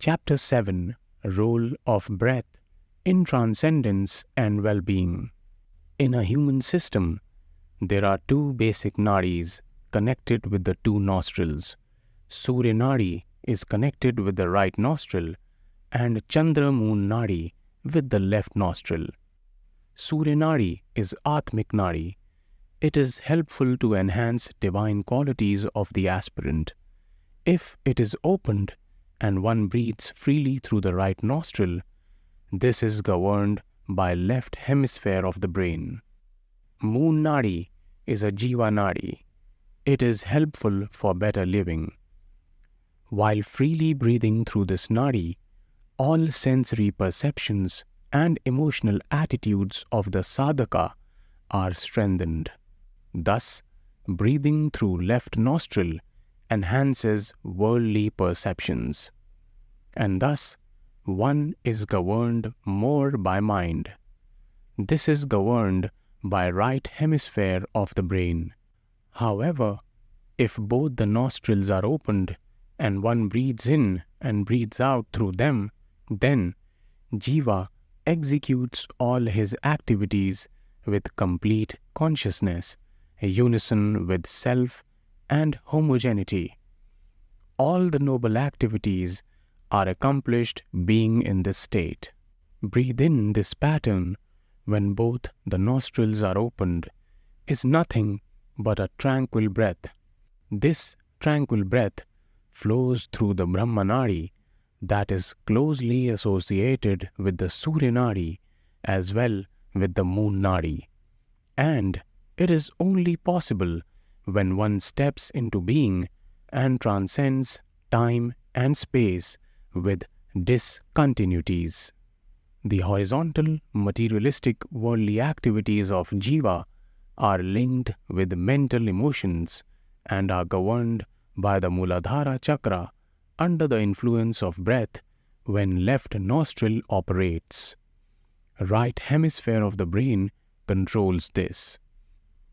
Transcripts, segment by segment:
Chapter 7: Role of Breath in Transcendence and Well-being. In a human system, there are two basic nadis connected with the two nostrils. Surya Nadi is connected with the right nostril and Chandra Moon Nadi with the left nostril. Surya Nadi is Atmic Nadi. It is helpful to enhance divine qualities of the aspirant. If it is opened and one breathes freely through the right nostril, this is governed by left hemisphere of the brain. Moon Nadi is a Jiva Nadi. It is helpful for better living. While freely breathing through this Nadi, all sensory perceptions and emotional attitudes of the sadhaka are strengthened. Thus, breathing through left nostril enhances worldly perceptions, and thus one is governed more by mind. This is governed by right hemisphere of the brain. However, if both the nostrils are opened and one breathes in and breathes out through them, then Jiva executes all his activities with complete consciousness, unison with self and homogeneity. All the noble activities are accomplished being in this state. Breathe in this pattern when both the nostrils are opened is nothing but a tranquil breath. This tranquil breath flows through the Brahma Nadi that is closely associated with the Surya Nadi as well with the Moon Nadi. And it is only possible when one steps into being and transcends time and space with discontinuities. The horizontal, materialistic, worldly activities of Jiva are linked with mental emotions and are governed by the Muladhara chakra under the influence of breath when left nostril operates. Right hemisphere of the brain controls this,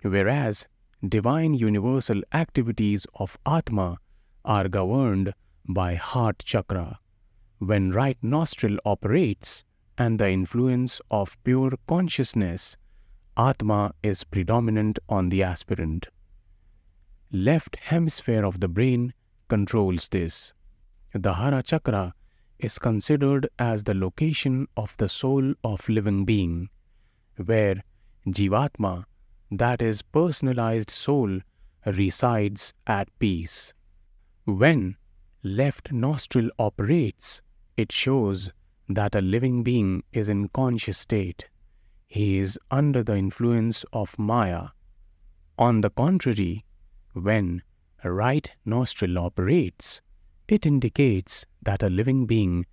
whereas divine universal activities of Atma are governed by heart chakra. When right nostril operates and the influence of pure consciousness, Atma is predominant on the aspirant. Left hemisphere of the brain controls this. The Hara chakra is considered as the location of the soul of living being, where Jivatma, that is personalized soul, resides at peace. When left nostril operates, it shows that a living being is in conscious state. He is under the influence of Maya. On the contrary, when right nostril operates, it indicates that a living being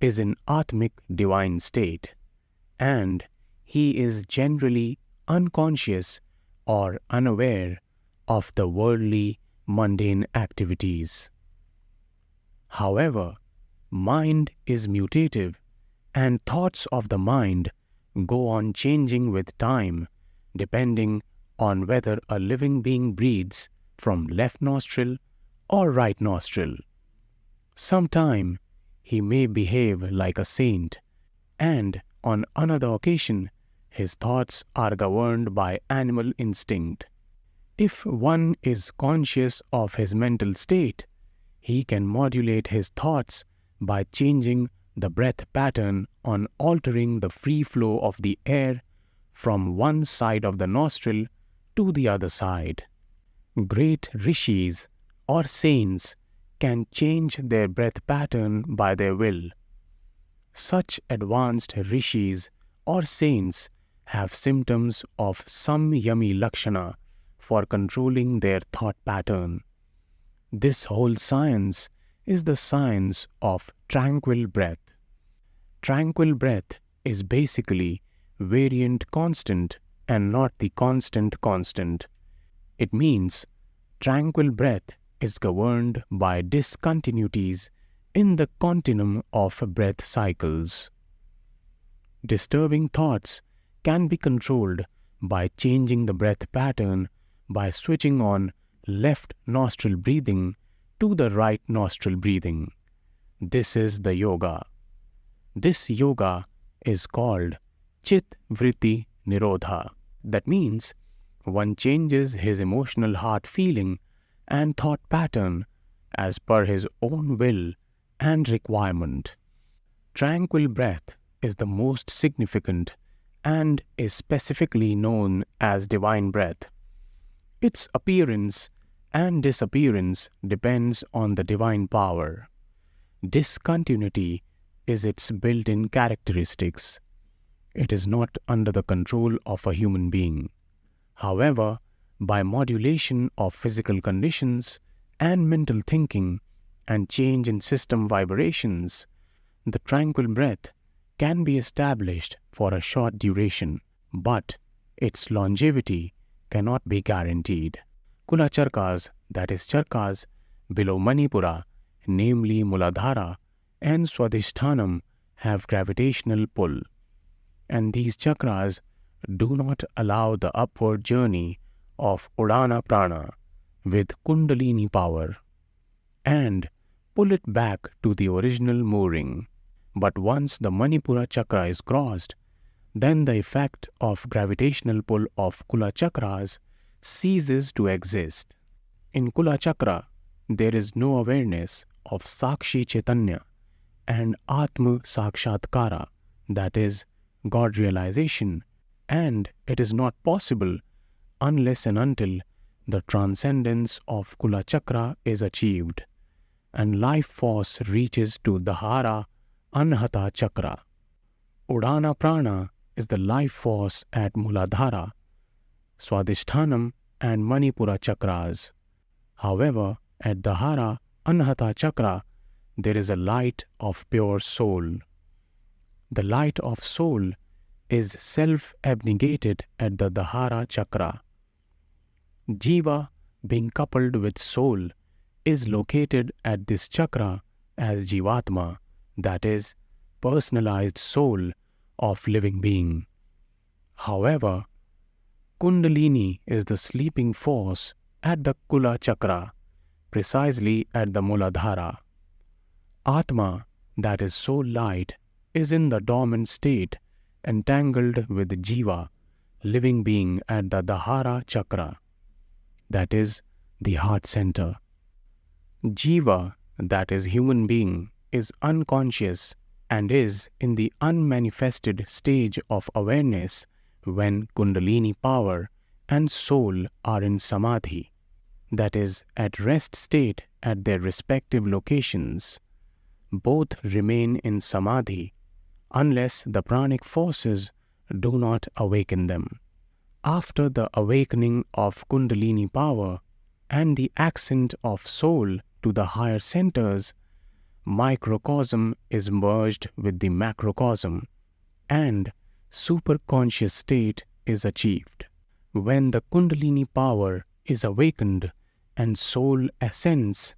is in Atmic divine state, and he is generally unconscious or unaware of the worldly mundane activities. However, mind is mutative and thoughts of the mind go on changing with time depending on whether a living being breathes from left nostril or right nostril. Sometime he may behave like a saint, and on another occasion his thoughts are governed by animal instinct. If one is conscious of his mental state, he can modulate his thoughts by changing the breath pattern on altering the free flow of the air from one side of the nostril to the other side. Great rishis or saints can change their breath pattern by their will. Such advanced rishis or saints have symptoms of samyami lakshana for controlling their thought pattern. This whole science is the science of tranquil breath. Tranquil breath is basically variant constant and not the constant constant. It means tranquil breath is governed by discontinuities in the continuum of breath cycles. Disturbing thoughts can be controlled by changing the breath pattern by switching on left nostril breathing to the right nostril breathing. This is the yoga. This yoga is called Chit Vritti Nirodha. That means one changes his emotional heart feeling and thought pattern as per his own will and requirement. Tranquil breath is the most significant and is specifically known as divine breath. Its appearance and disappearance depends on the divine power. Discontinuity is its built-in characteristics. It is not under the control of a human being. However, by modulation of physical conditions and mental thinking and change in system vibrations, the tranquil breath can be established for a short duration, but its longevity cannot be guaranteed. Kula charkas, that is charkas, below Manipura, namely Muladhara and Swadhisthhanam, have gravitational pull, and these chakras do not allow the upward journey of Udana Prana with Kundalini power and pull it back to the original mooring. But once the Manipura chakra is crossed, then the effect of gravitational pull of Kula chakras ceases to exist. In Kula chakra, there is no awareness of Sakshi Chaitanya and Atma Sakshatkara, that is, God realization, and it is not possible unless and until the transcendence of Kula chakra is achieved and life force reaches to Dahara Anahata chakra. Udana Prana is the life force at Muladhara, Swadhisthhanam and Manipura chakras. However, at Dahara Anahata chakra, there is a light of pure soul. The light of soul is self-abnegated at the Dahara chakra. Jiva, being coupled with soul, is located at this chakra as Jivatma, that is, personalized soul of living being. However, Kundalini is the sleeping force at the Kula chakra, precisely at the Muladhara. Atma, that is soul light, is in the dormant state, entangled with Jiva, living being at the Dahara chakra, that is the heart center. Jiva, that is human being, is unconscious and is in the unmanifested stage of awareness when Kundalini power and soul are in Samadhi, that is at rest state at their respective locations. Both remain in Samadhi unless the pranic forces do not awaken them. After the awakening of Kundalini power and the ascent of soul to the higher centers, microcosm is merged with the macrocosm and superconscious state is achieved. When the Kundalini power is awakened and soul ascends,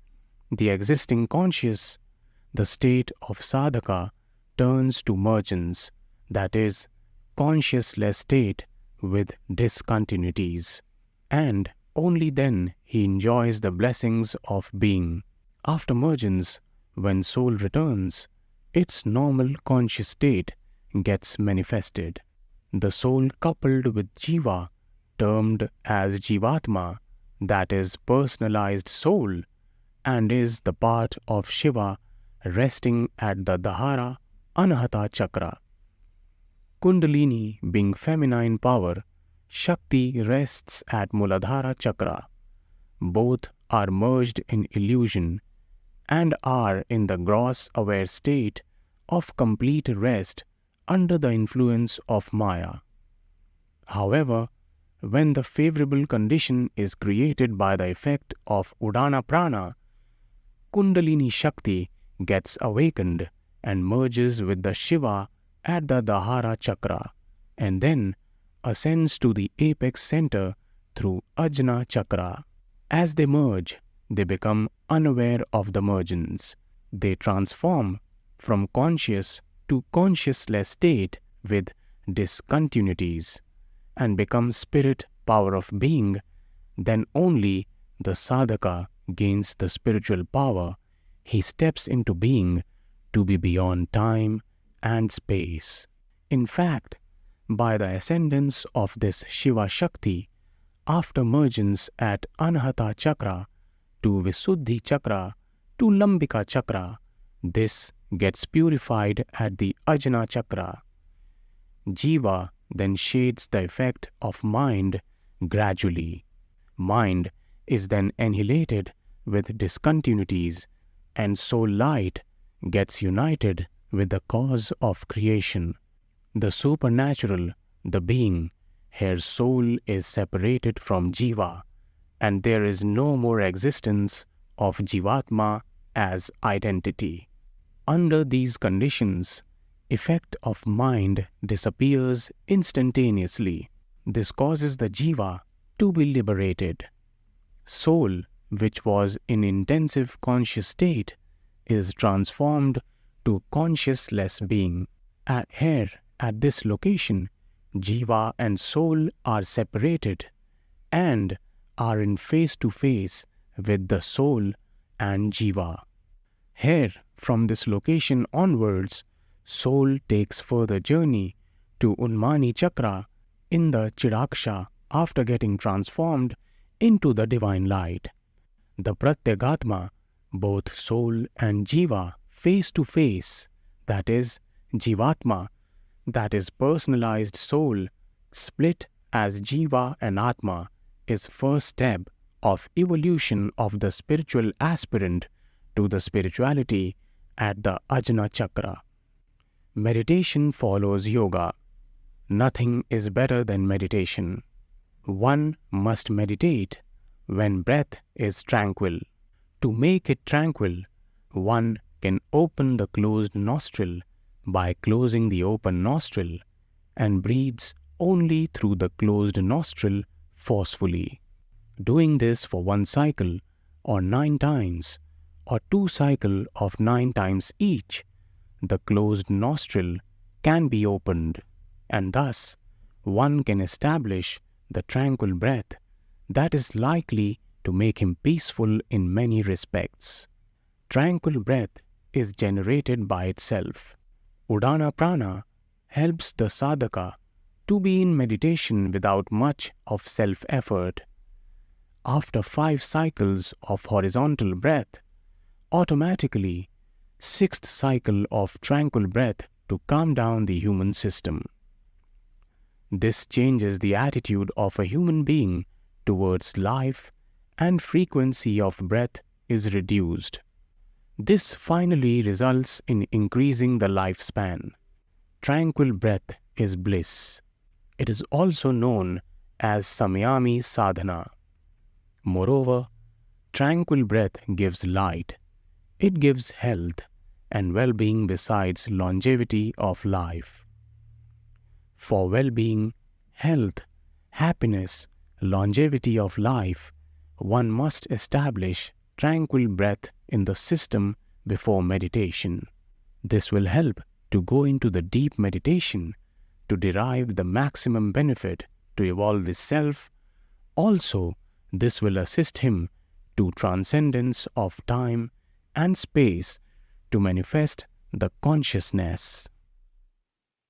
the existing conscious, the state of sadhaka turns to mergence, that is, consciousless state with discontinuities, and only then he enjoys the blessings of being. After mergence, when soul returns, its normal conscious state gets manifested. The soul coupled with Jiva, termed as Jivatma, that is personalized soul, and is the part of Shiva resting at the Dahara Anahata chakra. Kundalini being feminine power, Shakti rests at Muladhara chakra. Both are merged in illusion and are in the gross aware state of complete rest under the influence of Maya. However, when the favorable condition is created by the effect of Udana Prana, Kundalini Shakti gets awakened and merges with the Shiva at the Dahara chakra and then ascends to the apex center through Ajna chakra. As they merge, they become unaware of the mergence. They transform from conscious to consciousless state with discontinuities and become spirit power of being. Then only the sadhaka gains the spiritual power. He steps into being to be beyond time and space. In fact, by the ascendance of this Shiva Shakti, after mergence at Anahata Chakra to Visuddhi Chakra to Lambika Chakra, this gets purified at the Ajna Chakra. Jiva then shades the effect of mind gradually. Mind is then annihilated with discontinuities, and soul light gets united with the cause of creation. The supernatural, the being, here soul is separated from Jiva, and there is no more existence of Jivatma as identity. Under these conditions, effect of mind disappears instantaneously. This causes the Jiva to be liberated. Soul, which was in intensive conscious state, is transformed to consciousless being. At this location, Jiva and soul are separated and are in face to face with the soul and Jiva. Here, from this location onwards, soul takes further journey to Unmani Chakra in the Chiraksha after getting transformed into the divine light. The Pratyagatma, both soul and Jiva face to face, that is, Jivatma, that is personalized soul, split as Jiva and Atma, is first step of evolution of the spiritual aspirant to the spirituality at the Ajna Chakra. Meditation follows yoga. Nothing is better than meditation. One must meditate when breath is tranquil. To make it tranquil, one can open the closed nostril by closing the open nostril and breathes only through the closed nostril forcefully. Doing this for 1 cycle or 9 times or 2 cycles of 9 times each, the closed nostril can be opened, and thus one can establish the tranquil breath that is likely to make him peaceful in many respects. Tranquil breath is generated by itself. Udana Prana helps the sadhaka to be in meditation without much of self-effort. After 5 cycles of horizontal breath, automatically 6th cycle of tranquil breath to calm down the human system. This changes the attitude of a human being towards life, and frequency of breath is reduced. This finally results in increasing the lifespan. Tranquil breath is bliss. It is also known as Samyami Sadhana. Moreover, tranquil breath gives light. It gives health and well-being besides longevity of life. For well-being, health, happiness, longevity of life, one must establish tranquil breath in the system before meditation. This will help to go into the deep meditation to derive the maximum benefit to evolve the self. Also, this will assist him to transcendence of time and space to manifest the consciousness.